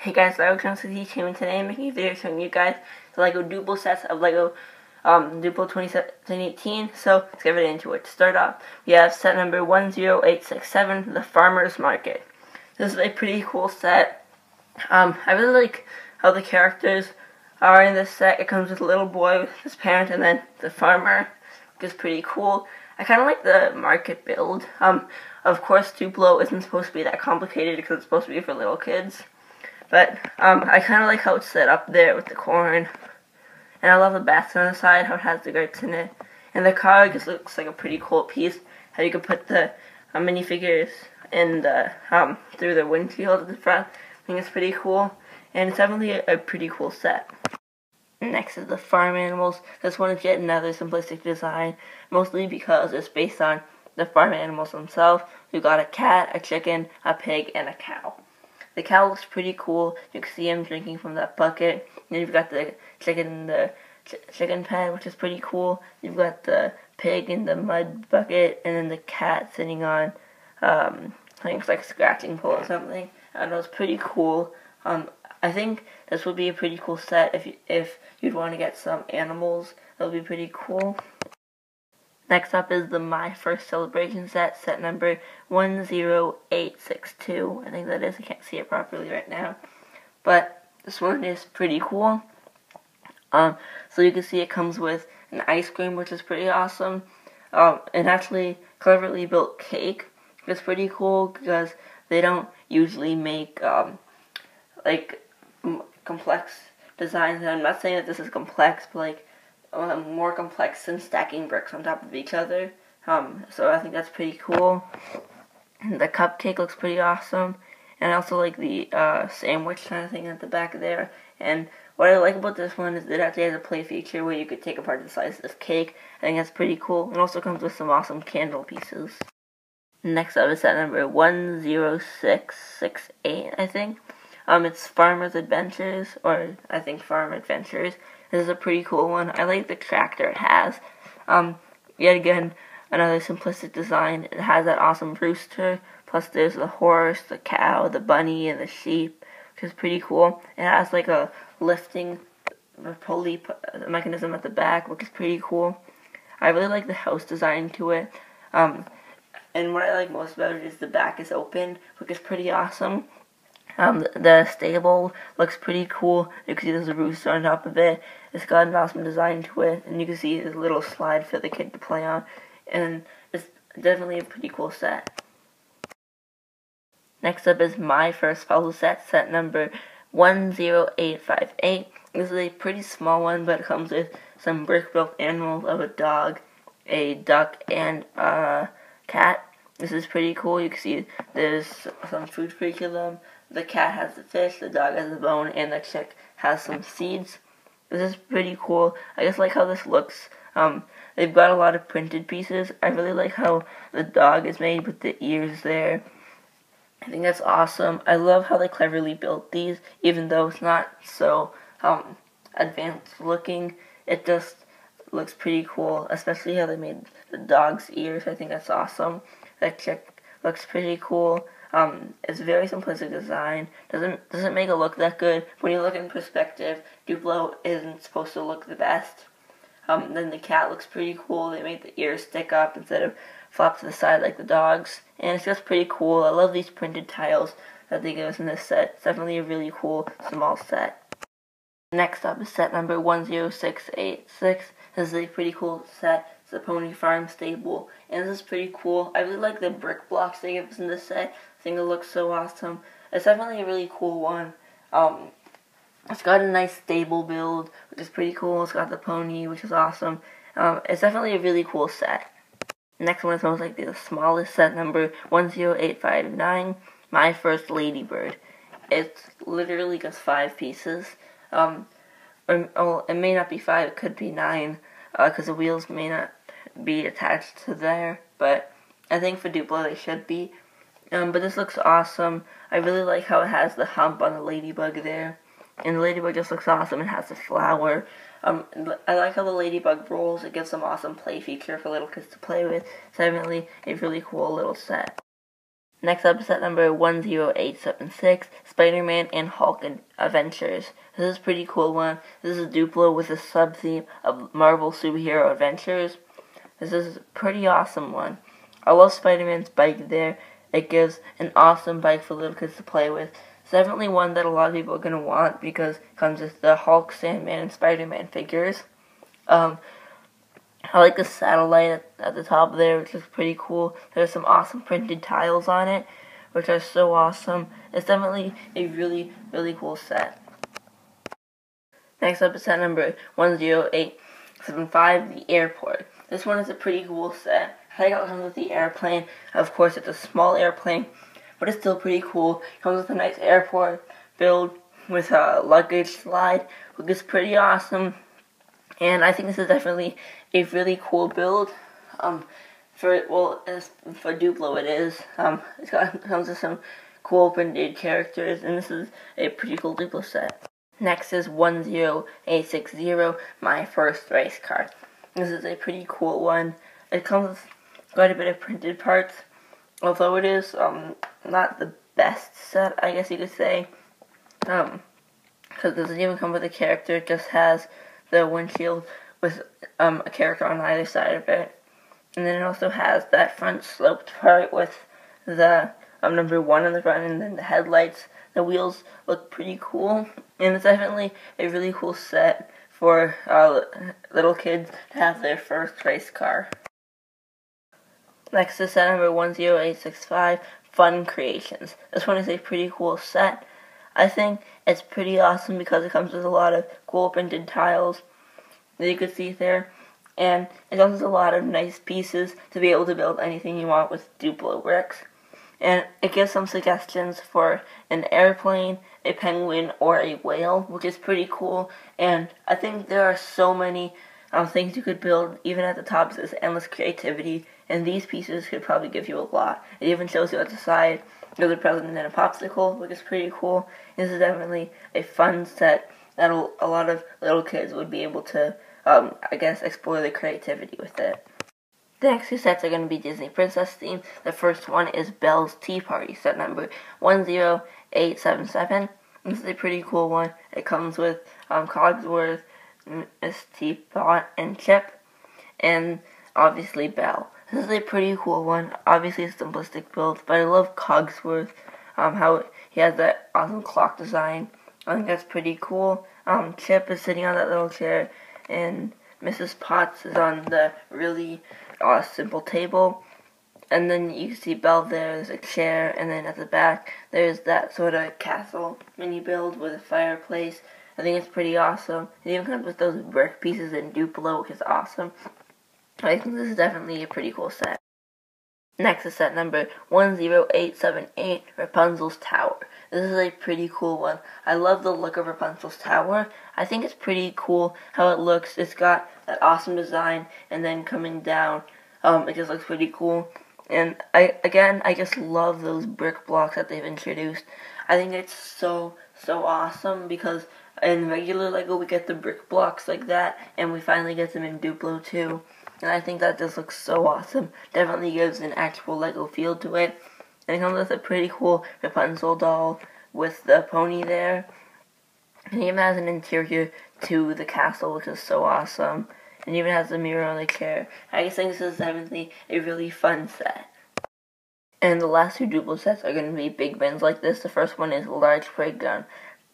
Hey guys, LegoChannel today I'm making a video showing you guys the Lego Duplo sets of Lego Duplo 2018. So let's get right into it. To start off, we have set number 10867, the Farmer's Market. This is a pretty cool set. I really like how the characters are in this set. It comes with a little boy with his parent and then the farmer, which is pretty cool. I kind of like the market build. Of course, Duplo isn't supposed to be that complicated because it's supposed to be for little kids. But I kind of like how it's set up there with the corn. And I love the basket on the side, how it has the grapes in it. And the car just looks like a pretty cool piece. How you can put the minifigures in the through the windshield at the front. I think it's pretty cool. And it's definitely a pretty cool set. Next is the farm animals. This one is yet another simplistic design, mostly because it's based on the farm animals themselves. We've got a cat, a chicken, a pig, and a cow. The cow looks pretty cool. You can see him drinking from that bucket. And you've got the chicken in the chicken pen, which is pretty cool. You've got the pig in the mud bucket, and then the cat sitting on, I think it's like a scratching pole or something. I don't know, it's pretty cool. I think this would be a pretty cool set if you'd want to get some animals. That would be pretty cool. Next up is the My First Celebration set number 10862. I think that is. I can't see it properly right now. But this one is pretty cool. So you can see it comes with an ice cream, which is pretty awesome. An actually cleverly built cake. It's pretty cool because they don't usually make complex designs. And I'm not saying that this is complex, but more complex than stacking bricks on top of each other. So I think that's pretty cool. And the cupcake looks pretty awesome. And I also like the sandwich kind of thing at the back there. And what I like about this one is that it actually has a play feature where you could take apart the slices of cake. I think that's pretty cool. It also comes with some awesome candle pieces. Next up is set number 10668, I think. It's Farmer's Adventures, or I think Farm Adventures. This is a pretty cool one. I like the tractor it has. Yet again, another simplistic design. It has that awesome rooster, plus there's the horse, the cow, the bunny, and the sheep, which is pretty cool. It has like a lifting pulley mechanism at the back, which is pretty cool. I really like the house design to it. And what I like most about it is the back is open, which is pretty awesome. The stable looks pretty cool. You can see there's a rooster on top of it. It's got an awesome design to it, and you can see there's a little slide for the kid to play on. And it's definitely a pretty cool set. Next up is My First Puzzle set number 10858. This is a pretty small one, but it comes with some brick-built animals of a dog, a duck, and a cat. This is pretty cool. You can see there's some food for each of them. The cat has the fish, the dog has the bone, and the chick has some seeds. This is pretty cool. I just like how this looks. They've got a lot of printed pieces. I really like how the dog is made with the ears there. I think that's awesome. I love how they cleverly built these, even though it's not so advanced looking. It just looks pretty cool, especially how they made the dog's ears. I think that's awesome. That chick looks pretty cool. It's a very simplistic design. Doesn't make it look that good. When you look in perspective, Duplo isn't supposed to look the best. Then the cat looks pretty cool. They made the ears stick up instead of flop to the side like the dog's. And it's just pretty cool. I love these printed tiles that they give us in this set. It's definitely a really cool small set. Next up is set number 10686. This is a pretty cool set. It's the Pony Farm Stable, and this is pretty cool. I really like the brick blocks they give us in this set. I think it looks so awesome. It's definitely a really cool one. It's got a nice stable build, which is pretty cool. It's got the pony, which is awesome. It's definitely a really cool set. Next one is most likely the smallest set, number 10859, My First Ladybird. It's literally just 5 pieces. It may not be 5, it could be 9, because the wheels may not be attached to there, but I think for Duplo they should be. But this looks awesome. I really like how it has the hump on the ladybug there, and the ladybug just looks awesome. It has the flower. I like how the ladybug rolls. It gives some awesome play feature for little kids to play with. It's definitely a really cool little set. Next up is set number 10876, Spider-Man and Hulk Adventures. This is a pretty cool one. This is Duplo with a sub-theme of Marvel superhero adventures. This is a pretty awesome one. I love Spider-Man's bike there. It gives an awesome bike for little kids to play with. It's definitely one that a lot of people are going to want because it comes with the Hulk, Sandman, and Spider-Man figures. I like the satellite at the top there, which is pretty cool. There's some awesome printed tiles on it, which are so awesome. It's definitely a really, really cool set. Next up is set number 10875, the airport. This one is a pretty cool set. I think it comes with the airplane. Of course, it's a small airplane, but it's still pretty cool. It comes with a nice airport build with a luggage slide, which is pretty awesome. And I think this is definitely a really cool build. For Duplo it is. It comes with some cool printed characters, and this is a pretty cool Duplo set. Next is 10860, my first race car. This is a pretty cool one. It comes with quite a bit of printed parts, although it is not the best set, I guess you could say. Because it doesn't even come with a character, it just has the windshield with a character on either side of it. And then it also has that front sloped part with the number 1 on the front, and then the headlights. The wheels look pretty cool, and it's definitely a really cool set for little kids to have their first race car. Next is set number 10865, Fun Creations. This one is a pretty cool set. I think it's pretty awesome because it comes with a lot of cool printed tiles that you can see there. And it comes with a lot of nice pieces to be able to build anything you want with Duplo bricks. And it gives some suggestions for an airplane, a penguin, or a whale, which is pretty cool. And I think there are so many things you could build. Even at the top, there's endless creativity. And these pieces could probably give you a lot. It even shows you at the side there's a president and a popsicle, which is pretty cool. This is definitely a fun set that a lot of little kids would be able to, I guess, explore their creativity with it. The next two sets are going to be Disney Princess themed. The first one is Belle's Tea Party, set number 10877. This is a pretty cool one. It comes with Cogsworth, Miss Teapot, and Chip, and obviously Belle. This is a pretty cool one. Obviously a simplistic build, but I love Cogsworth, how he has that awesome clock design. I think that's pretty cool. Chip is sitting on that little chair, and Mrs. Potts is on the really simple table. And then you can see Belle there, there's a chair, and then at the back there's that sort of castle mini build with a fireplace. I think it's pretty awesome. It even comes with those brick pieces in Duplo, which is awesome. I think this is definitely a pretty cool set. Next is set number 10878, Rapunzel's Tower. This is a pretty cool one. I love the look of Rapunzel's Tower. I think it's pretty cool how it looks. It's got that awesome design, and then coming down, it just looks pretty cool. And I just love those brick blocks that they've introduced. I think it's so awesome because in regular Lego we get the brick blocks like that, and we finally get them in Duplo too. And I think that just looks so awesome. Definitely gives an actual Lego feel to it. And it comes with a pretty cool Rapunzel doll with the pony there. And it even has an interior to the castle, which is so awesome. And it even has a mirror on the chair. I just think this is definitely a really fun set. And the last two Duplo sets are going to be big bins like this. The first one is Large Playground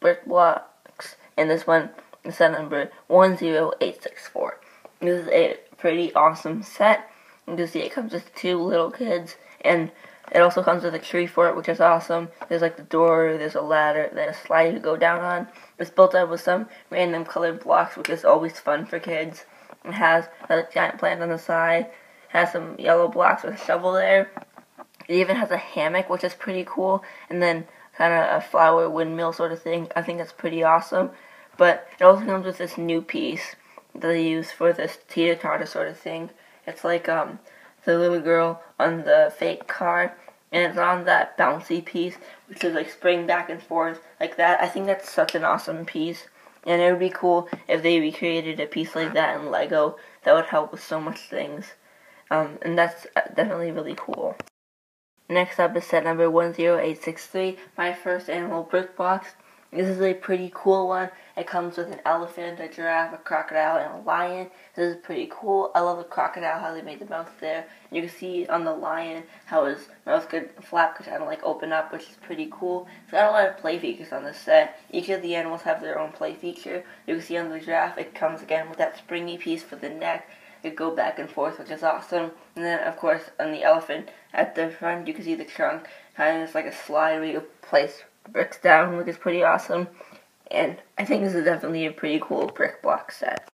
Brick Blocks. And this one is set number 10864. This is a pretty awesome set. You can see it comes with two little kids, and it also comes with a tree for it, which is awesome. There's like the door, there's a ladder, then a slide to go down on. It's built up with some random colored blocks, which is always fun for kids. It has a giant plant on the side, it has some yellow blocks with a shovel there. It even has a hammock, which is pretty cool, and then kind of a flower windmill sort of thing. I think that's pretty awesome. But it also comes with this new piece that they use for this teeter-totter sort of thing. It's like the little girl on the fake car, and it's on that bouncy piece, which is like spring back and forth like that. I think that's such an awesome piece, and it would be cool if they recreated a piece like that in Lego. That would help with so much things, and that's definitely really cool. Next up is set number 10863, my first animal brick box. This is a pretty cool one. It comes with an elephant, a giraffe, a crocodile, and a lion. This is pretty cool. I love the crocodile, how they made the mouth there. You can see on the lion how his mouth could flap, could kind of like open up, which is pretty cool. It's got a lot of play features on this set. Each of the animals have their own play feature. You can see on the giraffe, it comes again with that springy piece for the neck. It go back and forth, which is awesome. And then, of course, on the elephant at the front, you can see the trunk kind of just like a slide where you place bricks down, which is pretty awesome. And I think this is definitely a pretty cool brick block set.